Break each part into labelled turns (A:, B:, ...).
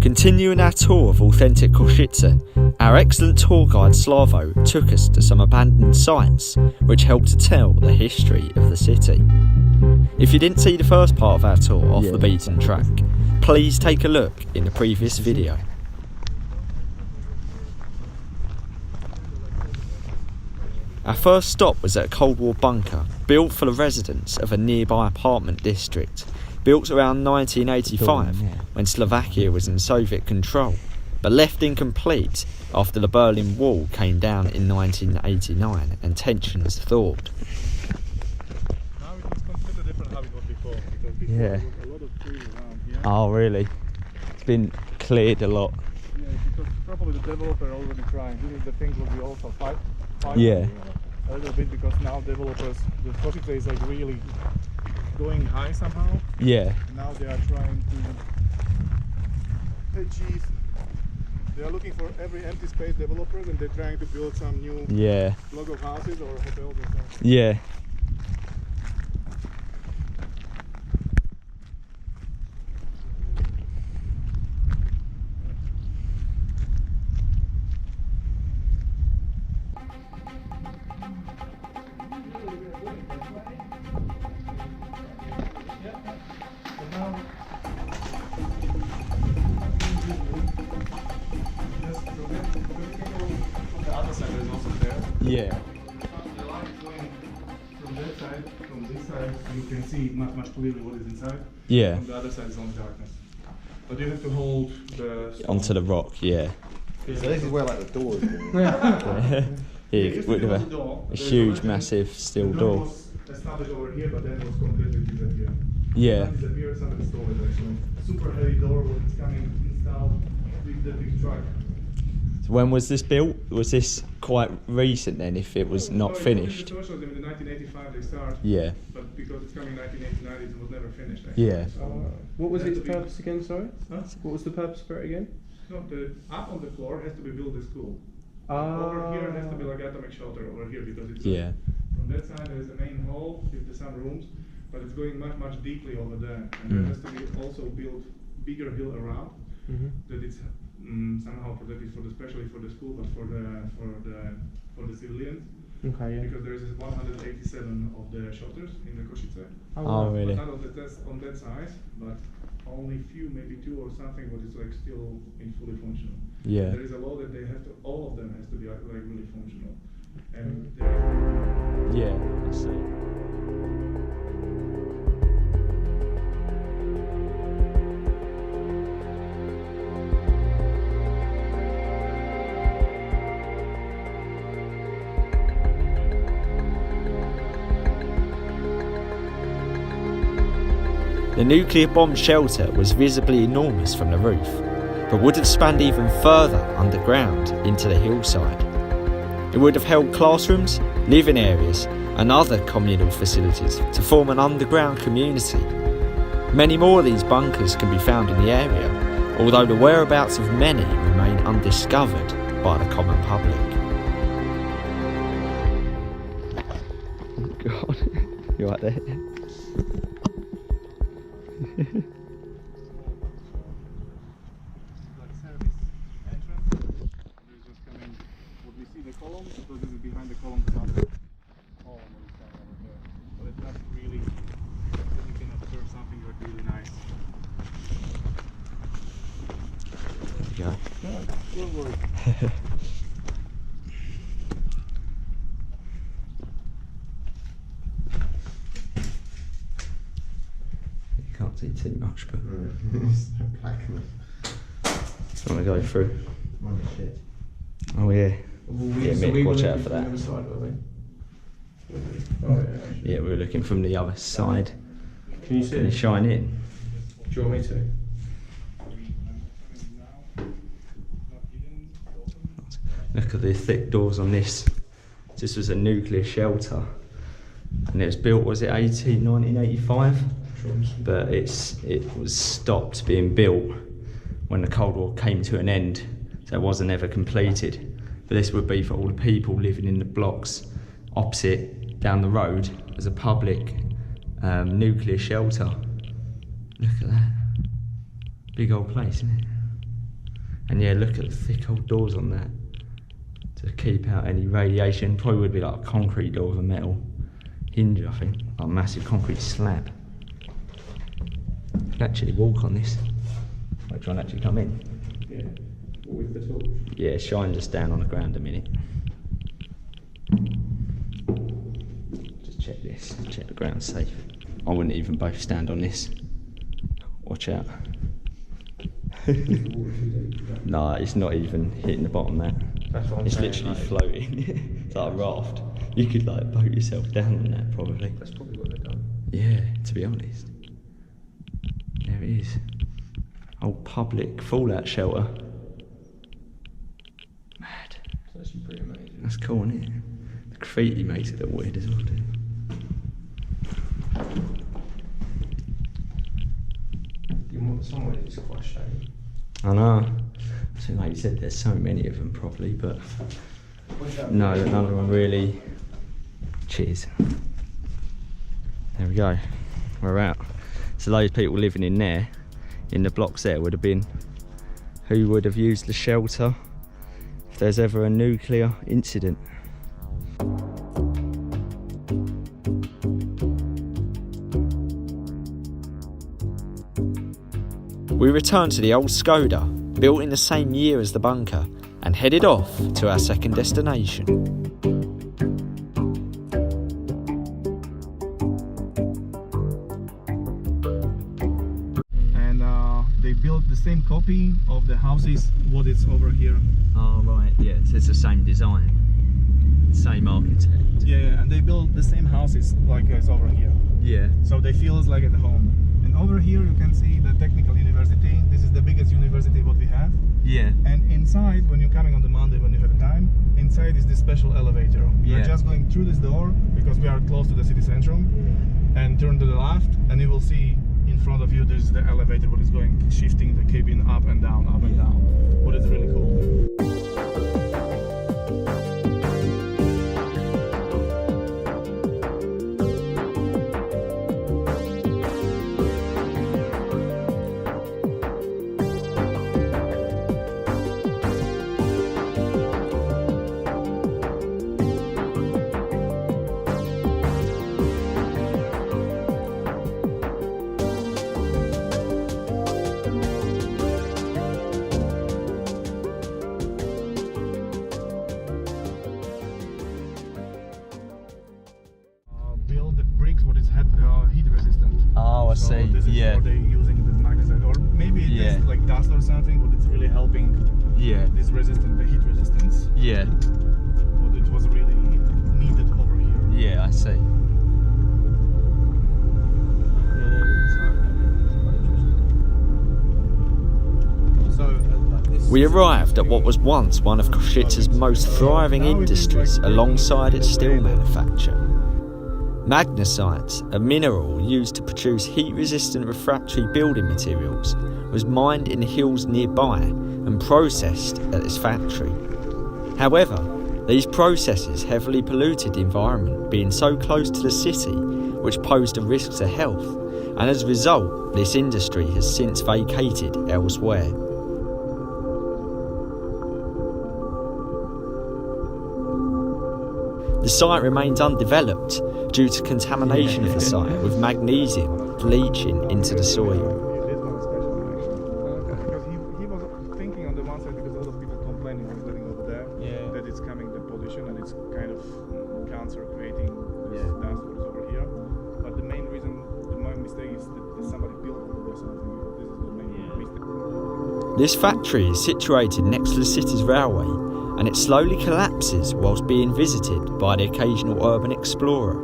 A: Continuing our tour of authentic Košice, our excellent tour guide Slavo took us to some abandoned sites which help to tell the history of the city. If you didn't see the first part of our tour off the beaten track, please take a look in the previous video. Our first stop was at a Cold War bunker built for the residents of a nearby apartment district, built around 1985 when Slovakia was in Soviet control, but left incomplete after the Berlin Wall came down in 1989 and tensions thawed.
B: Now it is completely different how it was before, because before there was a lot of trees around here.
A: Oh really? It's been cleared a lot.
B: Yeah, because probably the developer already trying. This is the things what we also fight a little bit, because now developers, the Košice is like really going high somehow.
A: Yeah.
B: Now they are trying to achieve. They are looking for every empty space developers, and they're trying to build some new block of houses or hotels or something.
A: Yeah. Yeah.
B: The light is going from that side, from this side, you can see much clearly what is inside.
A: Yeah.
B: From the other side is only darkness. But you have to hold the
A: onto the rock, yeah.
C: So this is where like the door is.
A: Here, with a huge, massive steel door.
B: Was established over here, but then it was completely disappeared.
A: Yeah.
B: Disappeared, somebody stole it actually. Super heavy door was coming installed with the big truck.
A: So when was this built? Was this quite recent then, if it was not finished?
B: In the 1985 they started.
A: Yeah.
B: But because it's coming 1989, it was never finished actually.
A: Yeah.
B: So,
D: what was its purpose again, sorry?
B: Huh?
D: What was the purpose for it again?
B: No, the up on the floor has to be built a school. Over here it has to be like atomic shelter over here, because it's from that side there is a main hall with some rooms, but it's going much deeply over there, and there has to be also built bigger hill around that it's somehow protected for especially for the school, but for the civilians.
D: Okay, yeah.
B: Because there is 187 of the shelters in the Košice.
A: Oh really?
B: But not on that size, but only few, maybe two or something, but it's like still in fully functional.
A: Yeah.
B: There is a law that they have to, all of them has to be like really functional. And
A: yeah, I see. The nuclear bomb shelter was visibly enormous from the roof, but would have spanned even further underground into the hillside. It would have held classrooms, living areas, and other communal facilities to form an underground community. Many more of these bunkers can be found in the area, although the whereabouts of many remain undiscovered by the common public. Oh God, you're right there.
B: columns, because this is behind the columns, another column what is coming over here. But it's not really, you can observe something like really nice.
A: There you go.
B: Don't worry.
A: You can't see too much, but
C: It's blackness.
A: I want to go through.
C: Oh shit.
A: Oh yeah.
D: Yeah,
A: Mick, watch out for that.
D: The side, were we?
A: Yeah, we were looking from the other side.
D: Can you see
A: Can you
D: it?
A: shine in?
D: Do you want me to?
A: Look at the thick doors on this. This was a nuclear shelter, and it was built, was it 1985? But it was stopped being built when the Cold War came to an end, so it wasn't ever completed. But this would be for all the people living in the blocks opposite down the road as a public nuclear shelter. Look at that. Big old place, isn't it? And yeah, look at the thick old doors on there to keep out any radiation. Probably would be like a concrete door with a metal hinge, I think, like a massive concrete slab. You can actually walk on this. Might try and actually come in.
D: Yeah. With the torch.
A: Yeah, shine just down on the ground a minute. Just check this, check the ground's safe. I wouldn't even both stand on this. Watch out. Nah, it's not even hitting the bottom there.
D: That's what I'm
A: It's
D: saying,
A: literally
D: like,
A: floating. It's like a raft. You could like boat yourself down on that probably.
D: That's probably what they've done.
A: Yeah, to be honest. There it is. Old public fallout shelter. Mad.
D: It's actually pretty amazing.
A: That's cool, isn't it? The graffiti makes it look weird as well, too.
D: In some ways it's quite a shame.
A: I know. I think, like you said, there's so many of them probably, but no, none of them really. Cheers. There we go. We're out. So those people living in there, in the blocks there, would have been who would have used the shelter if there's ever a nuclear incident. We returned to the old Skoda, built in the same year as the bunker, and headed off to our second destination.
B: And they built the same copy of the houses, what is over here.
A: Oh right, yeah, so it's the same design, same architect.
B: Yeah, and they built the same houses like it's over here.
A: Yeah.
B: So they feel like at home. And over here you can see the technical university. This is the biggest university what we have.
A: Yeah.
B: And inside, when you're coming on the Monday when you have time, inside is this special elevator. You're just going through this door because we are close to the city centrum, and turn to the left, and you will see in front of you there's the elevator what is going, shifting the cabin up and down, what is really cool. Build the bricks what is heat resistant.
A: Oh, I
B: So
A: see.
B: this is
A: Yeah.
B: what they're using the magnesite, or maybe it
A: Yeah.
B: is like dust or something, but it's really helping
A: Yeah.
B: this resistant, the heat resistance.
A: Yeah.
B: But it was really needed over here.
A: Yeah, I see. We arrived at what was once one of Košice's most thriving industries alongside its steel manufacture. Magnesite, a mineral used to produce heat-resistant refractory building materials, was mined in the hills nearby and processed at this factory. However, these processes heavily polluted the environment, being so close to the city, which posed a risk to health, and as a result, this industry has since vacated elsewhere. The site remains undeveloped due to contamination of the site with magnesium leaching into the soil.
B: This one is special actually. Because he was thinking on the one side, because a lot of people complaining when he's living over there, that it's coming the pollution and it's kind of cancer creating this dust what is over here. But the main reason, the main mistake is that somebody built it or something. This is the main mistake.
A: This factory is situated next to the city's railway, and it slowly collapses whilst being visited by the occasional urban explorer.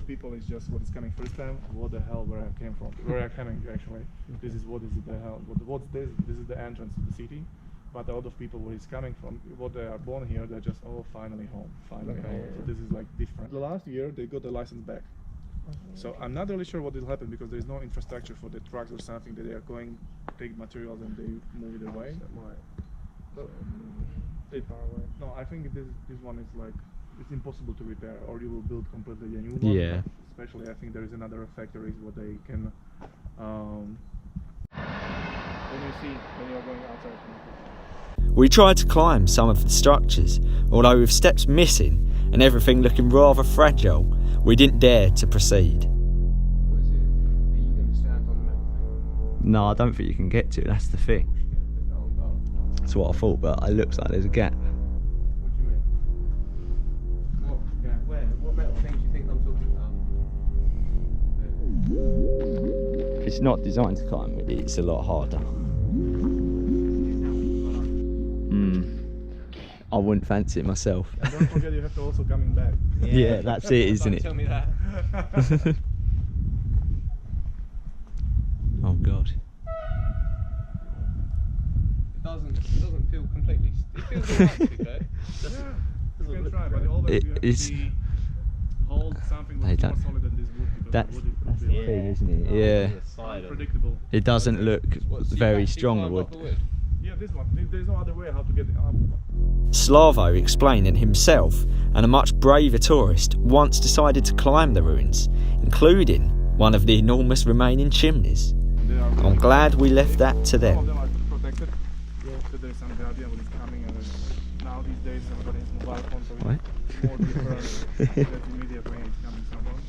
B: people is just what is coming first time. What the hell? Where I came from? Where I coming actually? This is what is the hell? What's this? This is the entrance to the city. But a lot of people where he's coming from, what they are born here, they're just finally home, finally home. So this is like different. The last year they got the license back. So I'm not really sure what will happen because there is no infrastructure for the trucks or something that they are going take materials and they move it away. No, I think this one is like it's impossible to repair, or you will build completely a new one.
A: Yeah.
B: Especially, I think there is another factories what they can. When you see when you are going outside.
A: We tried to climb some of the structures, although with steps missing and everything looking rather fragile, we didn't dare to proceed.
D: What is it? Are you going to stand on the metal thing?
E: No, I don't think you can get to it, that's the thing. That's what I thought, but it looks like there's a gap.
D: What do you mean? What? Yeah, where? What metal thing do you think I'm talking about?
E: If it's not designed to climb, it's a lot harder. I wouldn't fancy it myself.
B: And don't forget you have to also coming back.
E: Yeah, that's it, isn't it?
D: Tell me that.
E: Oh god.
D: It doesn't feel completely. It feels alright to be fair.
B: You can try, but always you have
E: It's-
B: to hold something
E: They
B: that's more
E: don't-
B: solid than this wood because
E: That's
B: the wood
E: the
B: is going to be
E: thing,
B: like
E: isn't it? Yeah.
B: unpredictable.
E: It doesn't look very strong, the wood.
B: Yeah, this one. There's no other way how to get it up.
A: Slavo explained that himself and a much braver tourist once decided to climb the ruins, including one of the enormous remaining chimneys.
B: They are
A: I'm glad we left that to
B: Some of
A: them.
B: them are protected. So there's some guardian what is coming, and now these days everybody has mobile phones, so
E: What?
B: it's more different that immediate rain is coming someone.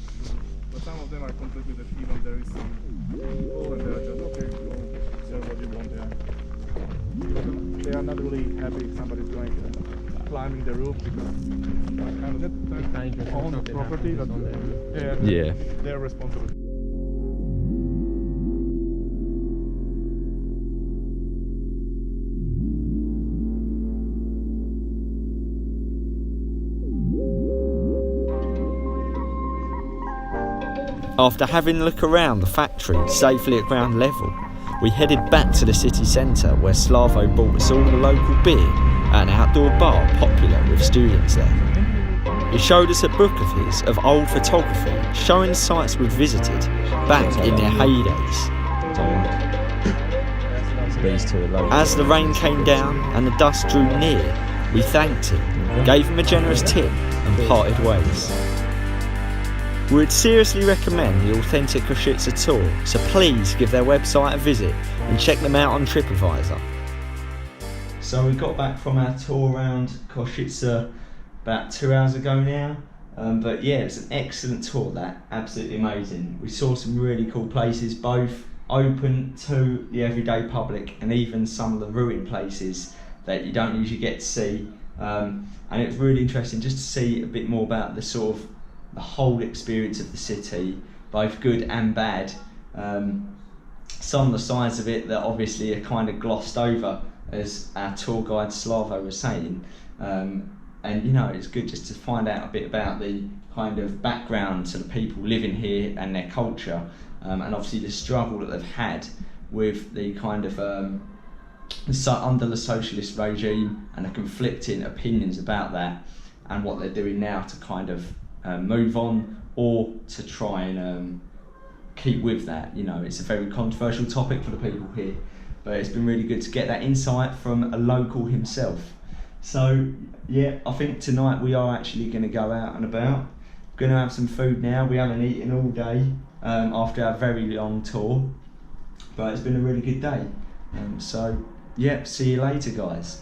B: But some of them are completely that even there is some people and they're just okay, go serve what you want there. They are not really happy if somebody's going climbing the roof because kind of that's own property, but
E: Yeah.
B: they're responsible.
A: After having a look around the factory safely at ground level, we headed back to the city centre where Slavo bought us all a local beer at an outdoor bar popular with students there. He showed us a book of his of old photography showing sites we'd visited back in their heydays.
E: These two are low.
A: As the rain came down and the dust drew near, we thanked him, gave him a generous tip and parted ways. We would seriously recommend the authentic Košice tour, so please give their website a visit and check them out on TripAdvisor. So we got back from our tour around Košice about 2 hours ago now, but yeah, it's an excellent tour, that, absolutely amazing. We saw some really cool places, both open to the everyday public and even some of the ruined places that you don't usually get to see, and it was really interesting just to see a bit more about the sort of the whole experience of the city, both good and bad. Some of the sides of it that obviously are kind of glossed over, as our tour guide Slavo was saying, and you know, it's good just to find out a bit about the kind of background to the people living here and their culture, and obviously the struggle that they've had with the kind of under the socialist regime and the conflicting opinions about that, and what they're doing now to kind of move on or to try and keep with that. You know, it's a very controversial topic for the people here, but it's been really good to get that insight from a local himself. So yeah, I think tonight we are actually going to go out and about. Going to have some food now. We haven't eaten all day after our very long tour, but it's been a really good day. So yeah, see you later guys.